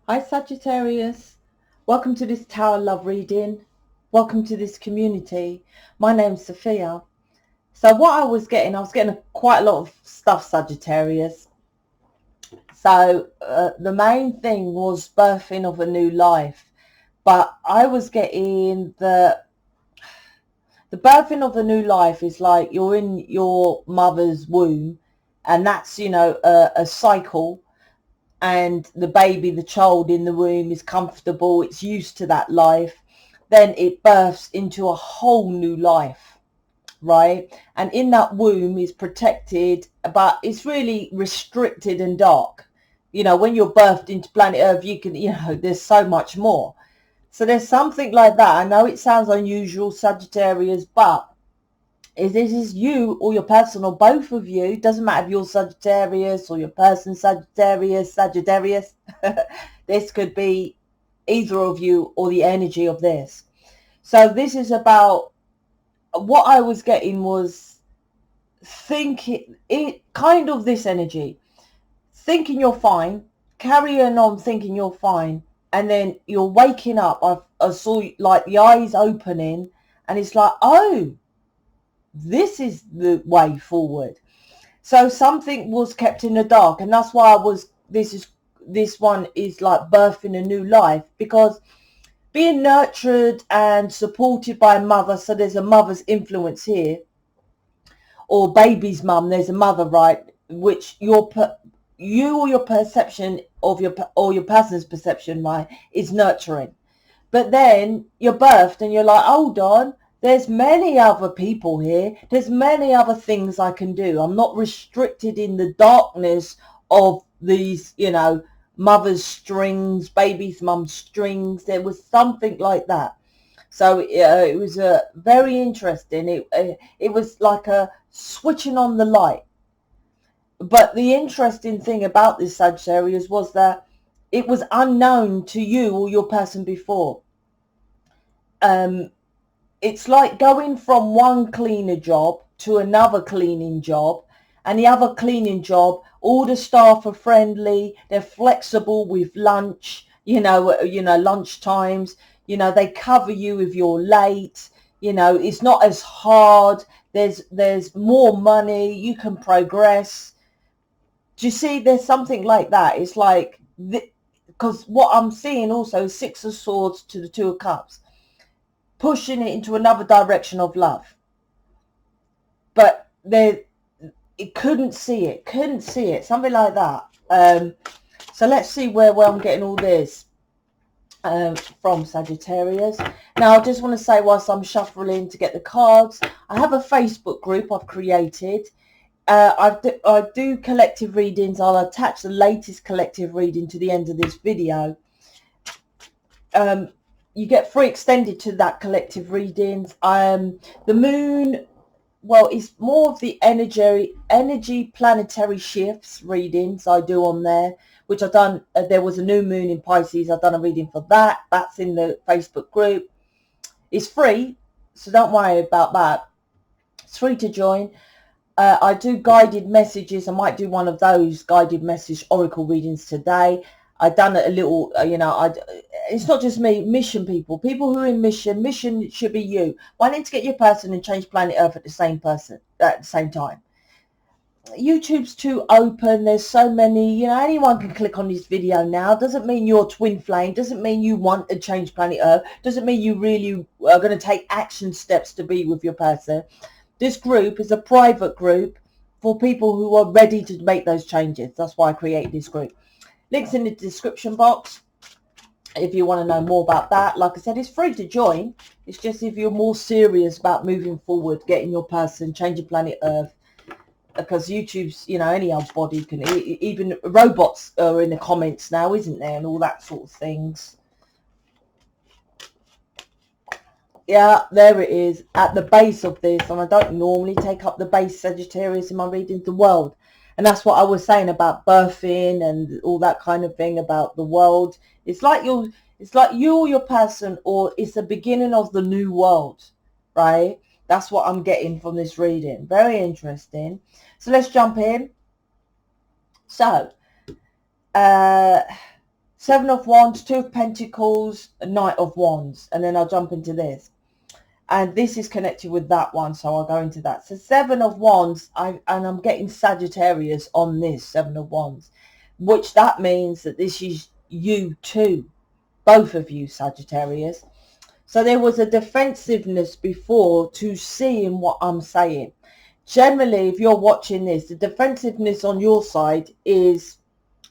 Hi Sagittarius, welcome to this Tower Love reading. Welcome to this community. My name's Sophia. So what I was getting quite a lot of stuff, Sagittarius. So the main thing was birthing of a new life, but I was getting the birthing of a new life is like you're in your mother's womb, and that's a cycle. And the baby, the child in the womb is comfortable, it's used to that life, then it births into a whole new life, right? And in that womb is protected, but it's really restricted and dark. When you're birthed into planet Earth, you can, there's so much more. So there's something like that. I know it sounds unusual, Sagittarius, but this is you or your person or both of you. It doesn't matter if you're Sagittarius or your person Sagittarius. This could be either of you or the energy of this. So this is about, what I was getting was thinking it, kind of this energy, thinking you're fine, carrying on thinking you're fine, and then you're waking up. I saw like the eyes opening, and it's like, oh, this is the way forward. So something was kept in the dark, and that's why this one is like birthing a new life, because being nurtured and supported by a mother, so there's a mother's influence here, or baby's mum, there's a mother, right, which you or your perception of your person's perception, right, is nurturing. But then you're birthed and you're like, hold on, there's many other people here. There's many other things I can do. I'm not restricted in the darkness of these, mother's strings, baby's mum's strings. There was something like that. So it was very interesting. It was like a switching on the light. But the interesting thing about this Sagittarius was that it was unknown to you or your person before. It's like going from one cleaner job to another cleaning job, and the other cleaning job, all the staff are friendly, they're flexible with lunch, lunch times, they cover you if you're late, it's not as hard, there's more money, you can progress. Do you see, there's something like that. It's like, because what I'm seeing also is Six of Swords to the Two of Cups, pushing it into another direction of love. But it couldn't see it, something like that. So let's see where I'm getting all this from, Sagittarius. Now, I just want to say, whilst I'm shuffling to get the cards, I have a Facebook group I've created. I do collective readings. I'll attach the latest collective reading to the end of this video. You get free extended to that collective readings. The moon, well, it's more of the energy planetary shifts readings I do on there, which I've done. There was a new moon in Pisces. I've done a reading for that. That's in the Facebook group. It's free, so don't worry about that. It's free to join. I do guided messages. I might do one of those guided message oracle readings today. I've done a little, it's not just me, mission people who are in mission should be you, wanting to get your person and change planet Earth at the same time. YouTube's too open. There's so many, anyone can click on this video now. Doesn't mean you're twin flame, doesn't mean you want to change planet Earth, doesn't mean you really are going to take action steps to be with your person. This group is a private group for people who are ready to make those changes. That's why I created this group. Links in the description box if you want to know more about that. Like I said, it's free to join. It's just if you're more serious about moving forward, getting your person, changing planet Earth, because YouTube's, any old body can, even robots are in the comments now, isn't there, and all that sort of things. Yeah, there it is at the base of this. And I don't normally take up the base, Sagittarius, in my readings, the world. And that's what I was saying about birthing and all that kind of thing about the world. It's like you or your person, or it's the beginning of the new world, right? That's what I'm getting from this reading. Very interesting. So let's jump in. So, Seven of Wands, Two of Pentacles, Knight of Wands. And then I'll jump into this. And this is connected with that one, so I'll go into that. So Seven of Wands, and I'm getting Sagittarius on this, Seven of Wands, which that means that this is you too, both of you, Sagittarius. So there was a defensiveness before to seeing what I'm saying. Generally, if you're watching this, the defensiveness on your side is,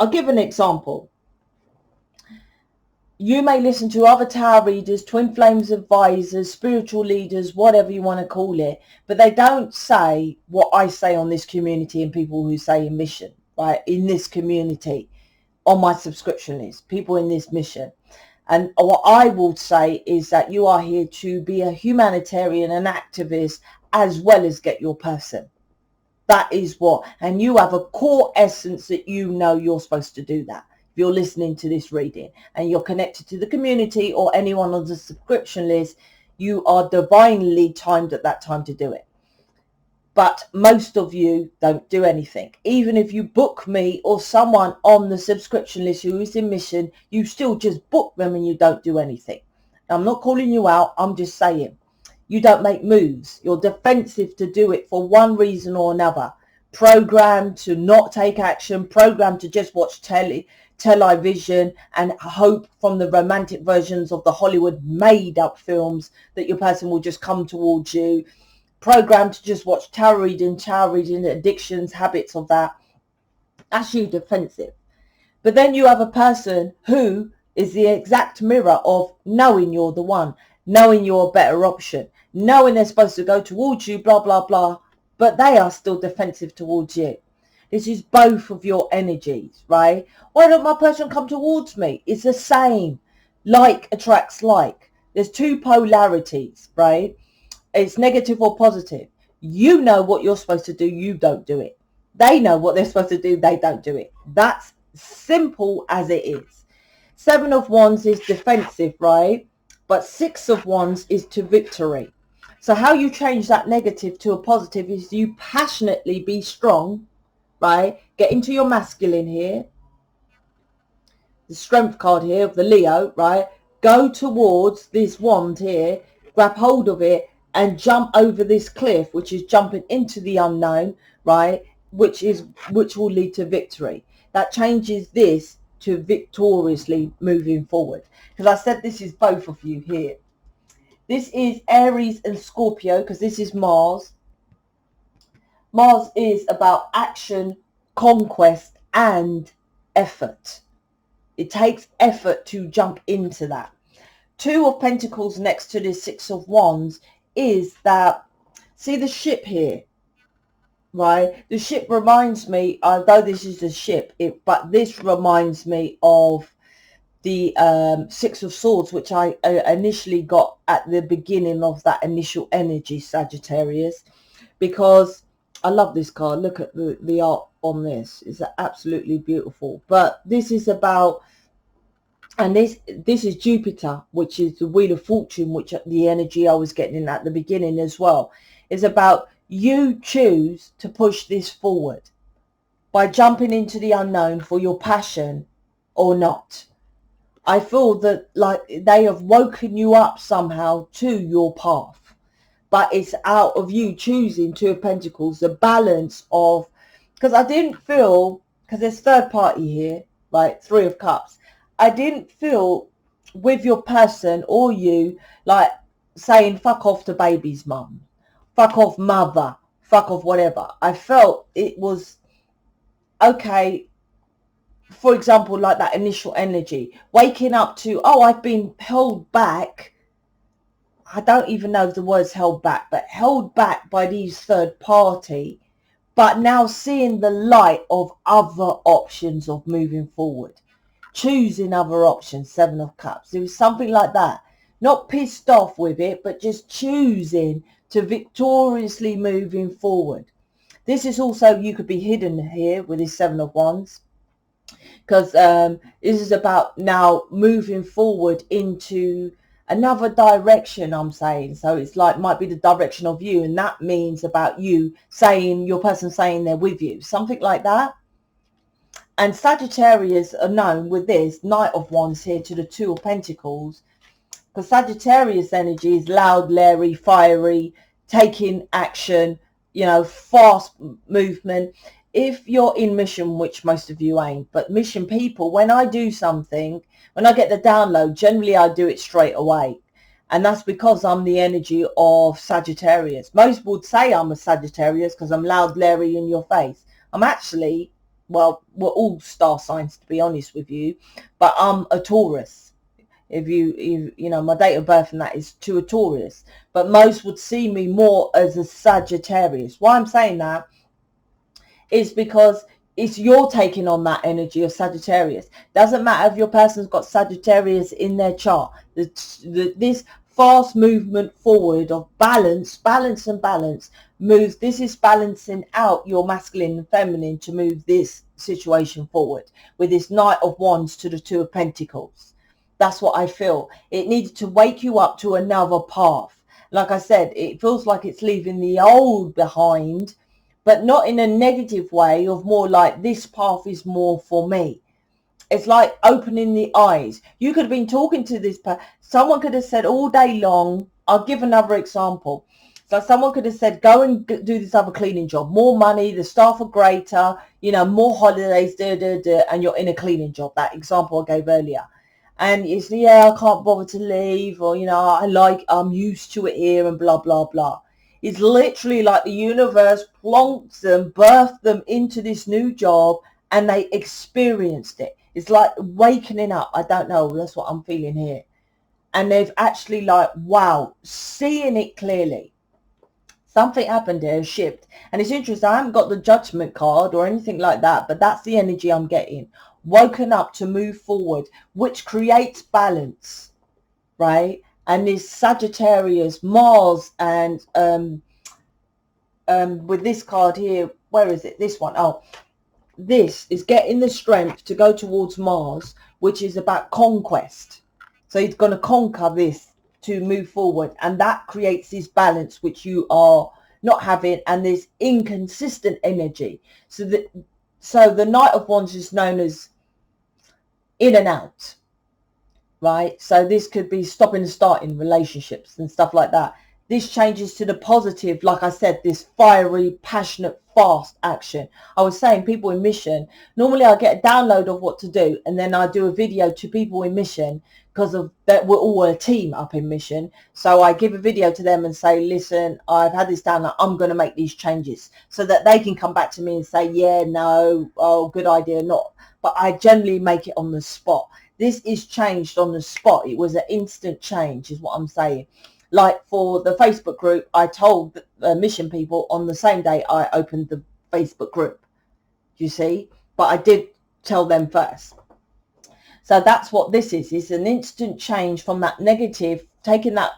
I'll give an example. You may listen to other tarot readers, twin flames advisors, spiritual leaders, whatever you want to call it, but they don't say what I say on this community and people who say in mission, right? In this community, on my subscription list, people in this mission. And what I will say is that you are here to be a humanitarian, an activist, as well as get your person. That is what, and you have a core essence that you know you're supposed to do that. If you're listening to this reading and you're connected to the community or anyone on the subscription list, you are divinely timed at that time to do it. But most of you don't do anything. Even if you book me or someone on the subscription list who is in mission, you still just book them and you don't do anything. I'm not calling you out. I'm just saying you don't make moves. You're defensive to do it for one reason or another. Programmed to not take action, programmed to just watch television and hope from the romantic versions of the Hollywood made up films that your person will just come towards you. Programmed to just watch tarot reading, addictions, habits of that. That's you defensive. But then you have a person who is the exact mirror of knowing you're the one, knowing you're a better option, knowing they're supposed to go towards you, blah, blah, blah, but they are still defensive towards you. This is both of your energies, right? Why don't my person come towards me? It's the same. Like attracts like. There's two polarities, right? It's negative or positive. You know what you're supposed to do. You don't do it. They know what they're supposed to do. They don't do it. That's simple as it is. Seven of Wands is defensive, right? But Six of Wands is to victory. So how you change that negative to a positive is you passionately be strong, right? Get into your masculine here. The strength card here of the Leo, right? Go towards this wand here, grab hold of it and jump over this cliff, which is jumping into the unknown, right? Which will lead to victory. That changes this to victoriously moving forward. Because I said this is both of you here. This is Aries and Scorpio because this is Mars. Mars is about action, conquest and effort. It takes effort to jump into that. Two of Pentacles next to this Six of Wands is that, see the ship here, right? The ship reminds me, although this is a ship, but this reminds me of the Six of Swords, which I initially got at the beginning of that initial energy, Sagittarius, because I love this card. Look at the art on this. It's absolutely beautiful. But this is about, and this is Jupiter, which is the Wheel of Fortune, which the energy I was getting at the beginning as well, is about you choose to push this forward by jumping into the unknown for your passion or not. I feel that like they have woken you up somehow to your path. But it's out of you choosing Two of Pentacles, the balance of, because I didn't feel, because there's third party here, like Three of Cups. I didn't feel with your person or you like saying fuck off to baby's mum, fuck off mother, fuck off whatever. I felt it was okay. For example, like that initial energy, waking up to, oh, I've been held back. I don't even know if the word's held back, but held back by these third party, but now seeing the light of other options of moving forward, choosing other options, Seven of Cups. It was something like that. Not pissed off with it, but just choosing to victoriously moving forward. This is also, you could be hidden here with this Seven of Wands, because this is about now moving forward into another direction, I'm saying. So it's like, might be the direction of you, and that means about you saying, your person saying they're with you, something like that. And Sagittarius are known with this Knight of Wands here to the Two of Pentacles, because Sagittarius energy is loud, leery, fiery, taking action, you know, fast movement. If you're in mission, which most of you ain't, but mission people, when I do something, when I get the download, generally I do it straight away. And that's because I'm the energy of Sagittarius. Most would say I'm a Sagittarius because I'm loud, leery, in your face. I'm actually, well, we're all star signs, to be honest with you, but I'm a Taurus. If you know, my date of birth and that is to a Taurus, but most would see me more as a Sagittarius. Why I'm saying that is because it's you're taking on that energy of Sagittarius. Doesn't matter if your person's got Sagittarius in their chart. This fast movement forward of balance moves. This is balancing out your masculine and feminine to move this situation forward with this Knight of Wands to the Two of Pentacles. That's what I feel. It needs to wake you up to another path. Like I said, it feels like it's leaving the old behind, but not in a negative way, of more like this path is more for me. It's like opening the eyes. You could have been talking to this person. Someone could have said all day long, I'll give another example. So someone could have said, go and do this other cleaning job. More money, the staff are greater, you know, more holidays, and you're in a cleaning job. That example I gave earlier. And it's, yeah, I can't bother to leave, or, you know, I'm used to it here and blah, blah, blah. It's literally like the universe plonks them, birthed them into this new job, and they experienced it. It's like wakening up. I don't know. That's what I'm feeling here. And they've actually like, wow, seeing it clearly. Something happened there, shift. And it's interesting. I haven't got the judgment card or anything like that, but that's the energy I'm getting. Woken up to move forward, which creates balance, right? And this Sagittarius, Mars, and with this card here, where is it? This one. Oh, this is getting the strength to go towards Mars, which is about conquest. So he's going to conquer this to move forward, and that creates this balance which you are not having, and this inconsistent energy. So the Knight of Wands is known as in and out, right? So this could be stopping and starting relationships and stuff like that. This changes to the positive, like I said, this fiery, passionate, fast action. I was saying people in mission, normally I get a download of what to do, and then I do a video to people in mission, because of that we're all a team up in mission. So I give a video to them and say, listen, I've had this download, I'm going to make these changes, so that they can come back to me and say, yeah, no, oh, good idea, not. But I generally make it on the spot. This is changed on the spot. It was an instant change is what I'm saying. Like for the Facebook group, I told the mission people on the same day I opened the Facebook group, you see, but I did tell them first. So that's what this is. It's an instant change from that negative, taking that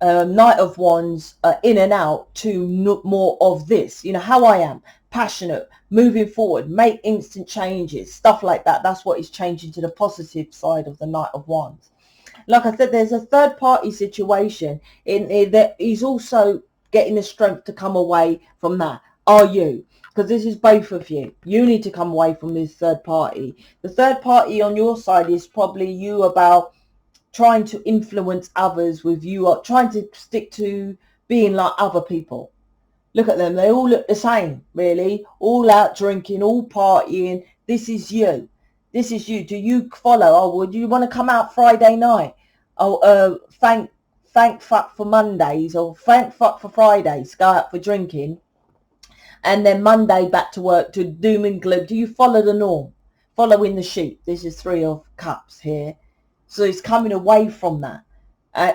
Knight of Wands in and out to more of this, you know, how I am, passionate, moving forward, make instant changes, stuff like that. That's what is changing to the positive side of the Knight of Wands. Like I said, there's a third party situation in that he's also getting the strength to come away from that. Are you? Because this is both of you. You need to come away from this third party. The third party on your side is probably you about trying to influence others with you, trying to stick to being like other people. Look at them. They all look the same, really. All out drinking, all partying. This is you. This is you. Do you follow? Oh, would you want to come out Friday night? Oh, thank fuck for Mondays, or thank fuck for Fridays. Go out for drinking. And then Monday back to work to doom and gloom. Do you follow the norm? Following the sheep. This is 3 of Cups here. So it's coming away from that.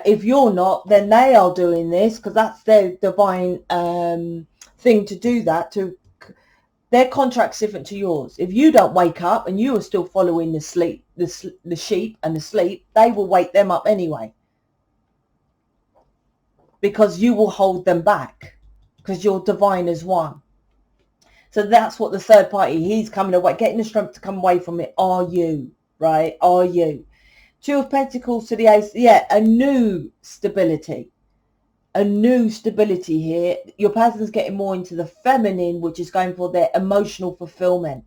If you're not, then they are doing this, because that's their divine thing to do that. Their contract's different to yours. If you don't wake up and you are still following the sleep, the sheep and the sleep, they will wake them up anyway, because you will hold them back, because you're divine as one. So that's what the third party, he's coming away, getting the strength to come away from it. Are you, right? Are you? 2 of Pentacles to the Ace. Yeah, a new stability. A new stability here. Your person's getting more into the feminine, which is going for their emotional fulfillment.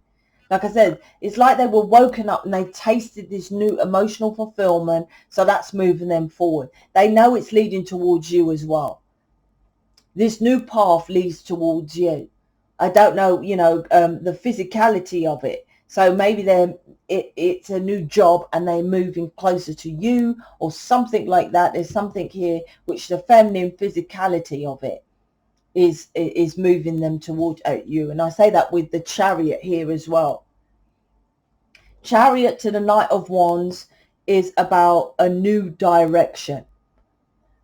Like I said, it's like they were woken up and they tasted this new emotional fulfillment. So that's moving them forward. They know it's leading towards you as well. This new path leads towards you. I don't know, the physicality of it. So maybe it's a new job and they're moving closer to you or something like that. There's something here which the feminine physicality of it is moving them towards you. And I say that with the Chariot here as well. Chariot to the Knight of Wands is about a new direction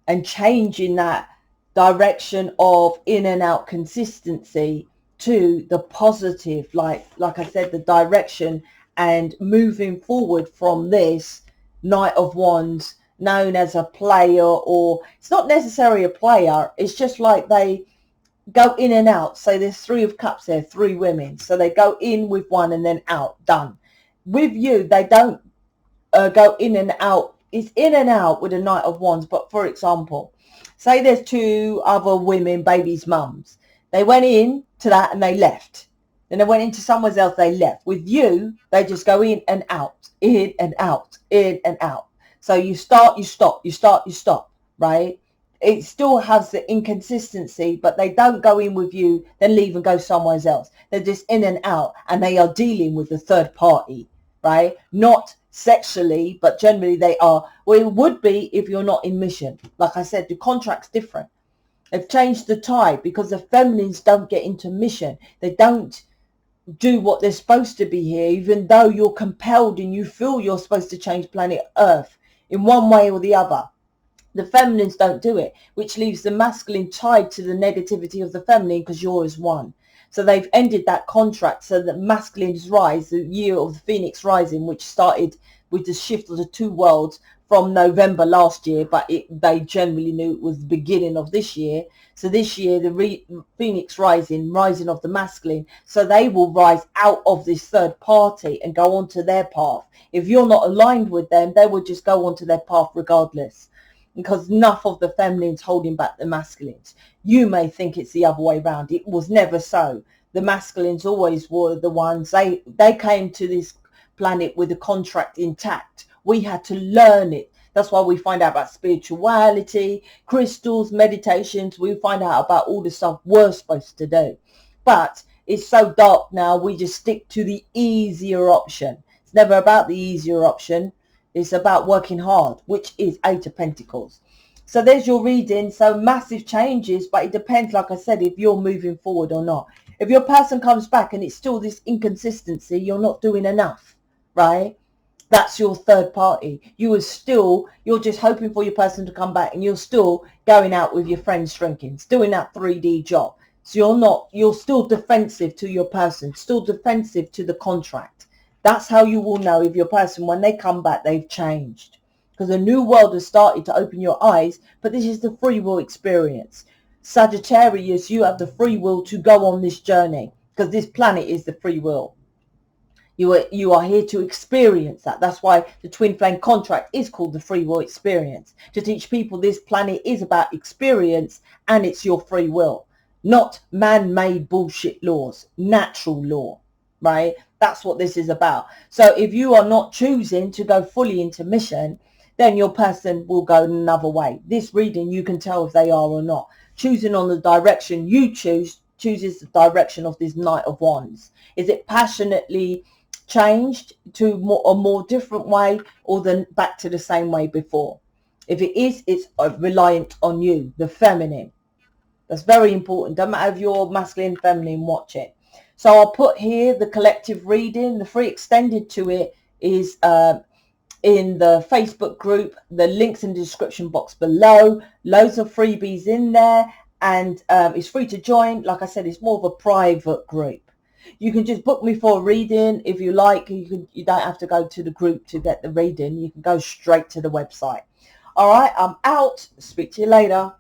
and changing that direction of in and out consistency to the positive, like I said, the direction, and moving forward from this Knight of Wands, known as a player, or it's not necessarily a player, it's just like they go in and out. So there's 3 of Cups there, 3 women, so they go in with one and then out, done. With you, they don't go in and out. It's in and out with a Knight of Wands. But for example, say there's 2 other women, babies' mums. They went in to that and they left. Then they went into someone else, they left. With you, they just go in and out, in and out, in and out. So you start, you stop, you start, you stop, right? It still has the inconsistency, but they don't go in with you, then leave and go somewhere else. They're just in and out, and they are dealing with the third party, right? Not sexually, but generally they are. Well, it would be if you're not in mission. Like I said, the contract's different. They've changed the tide because the feminines don't get into mission. They don't do what they're supposed to be here, even though you're compelled and you feel you're supposed to change planet Earth in one way or the other. The feminines don't do it, which leaves the masculine tied to the negativity of the feminine because you're as one. So they've ended that contract so that masculines rise, the year of the Phoenix rising, which started with the shift of the 2 worlds from November last year, but they generally knew it was the beginning of this year. So this year, the Phoenix rising of the masculine, so they will rise out of this third party and go onto their path. If you're not aligned with them, they will just go onto their path regardless, because enough of the feminines holding back the masculines. You may think it's the other way around. It was never so. The masculines always were the ones. They came to this planet with the contract intact. We had to learn it. That's why we find out about spirituality, crystals, meditations. We find out about all the stuff we're supposed to do. But it's so dark now, we just stick to the easier option. It's never about the easier option. It's about working hard, which is 8 of Pentacles. So there's your reading. So massive changes, but it depends, like I said, if you're moving forward or not. If your person comes back and it's still this inconsistency, you're not doing enough, right? That's your third party. You're just hoping for your person to come back, and you're still going out with your friends drinking, doing that 3D job. So you're still defensive to your person, still defensive to the contract. That's how you will know if your person, when they come back, they've changed. Because a new world has started to open your eyes, but this is the free will experience. Sagittarius, you have the free will to go on this journey, because this planet is the free will. You are here to experience that. That's why the twin flame contract is called the free will experience. To teach people this planet is about experience, and it's your free will. Not man-made bullshit laws, natural law, right? That's what this is about. So if you are not choosing to go fully into mission, then your person will go another way. This reading, you can tell if they are or not. Choosing on the direction you chooses the direction of this Knight of Wands. Is it passionately changed to a more different way, or then back to the same way before? If it is, it's reliant on you, the feminine. That's very important. Don't matter if you're masculine, feminine, watch it. So I'll put here the collective reading. The free extended to it is in the Facebook group. The link's in the description box below. Loads of freebies in there, and it's free to join. Like I said, it's more of a private group. You can just book me for a reading if you like. You don't have to go to the group to get the reading. You can go straight to the website. All right, I'm out. Speak to you later.